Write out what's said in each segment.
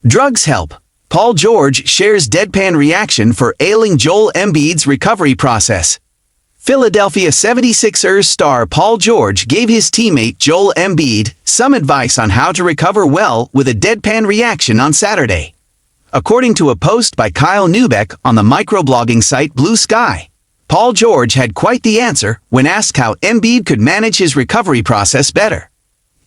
Drugs help. Paul George shares deadpan reaction for ailing Joel Embiid's recovery process. Philadelphia 76ers star Paul George gave his teammate Joel Embiid some advice on how to recover well with a deadpan reaction on Saturday. According to a post by Kyle Neubeck on the microblogging site Blue Sky, Paul George had quite the answer when asked how Embiid could manage his recovery process better.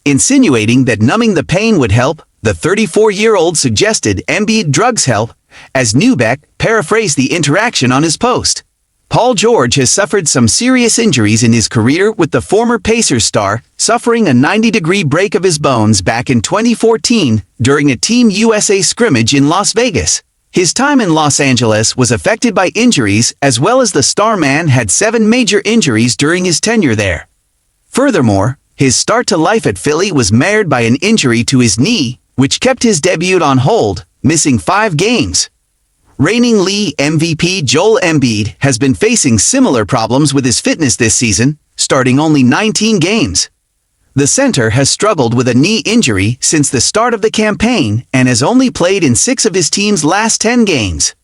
Insinuating that numbing the pain would help, the 34-year-old suggested Embiid drugs help, as Neubeck paraphrased the interaction on his post. Paul George has suffered some serious injuries in his career, with the former Pacers star suffering a 90-degree break of his bones back in 2014 during a Team USA scrimmage in Las Vegas. His time in Los Angeles was affected by injuries, as well as the star man had 7 major injuries during his tenure there. Furthermore, his start to life at Philly was marred by an injury to his knee, which kept his debut on hold, missing 5 games. Reigning league MVP Joel Embiid has been facing similar problems with his fitness this season, starting only 19 games. The center has struggled with a knee injury since the start of the campaign and has only played in 6 of his team's last 10 games.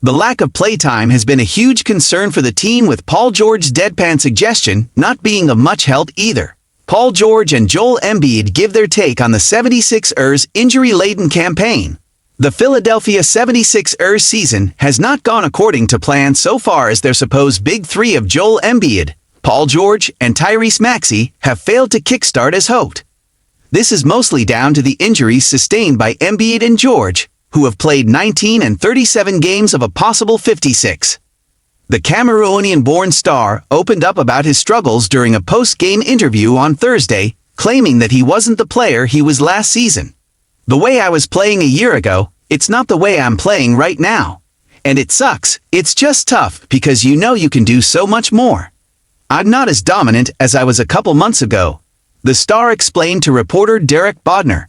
The lack of playtime has been a huge concern for the team, with Paul George's deadpan suggestion not being of much help either. Paul George and Joel Embiid give their take on the 76ers' injury-laden campaign. The Philadelphia 76ers season has not gone according to plan so far, as their supposed big three of Joel Embiid, Paul George, and Tyrese Maxey have failed to kickstart as hoped. This is mostly down to the injuries sustained by Embiid and George, who have played 19 and 37 games of a possible 56. The Cameroonian-born star opened up about his struggles during a post-game interview on Thursday, claiming that he wasn't the player he was last season. "The way I was playing a year ago, it's not the way I'm playing right now. And it sucks. It's just tough because you know you can do so much more. I'm not as dominant as I was a couple months ago," the star explained to reporter Derek Bodner.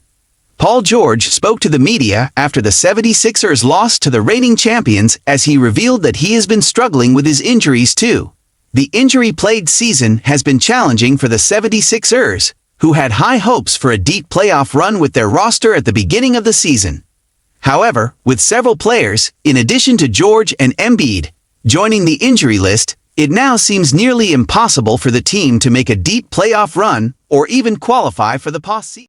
Paul George spoke to the media after the 76ers lost to the reigning champions, as he revealed that he has been struggling with his injuries too. The injury-plagued season has been challenging for the 76ers, who had high hopes for a deep playoff run with their roster at the beginning of the season. However, with several players, in addition to George and Embiid, joining the injury list, it now seems nearly impossible for the team to make a deep playoff run or even qualify for the postseason.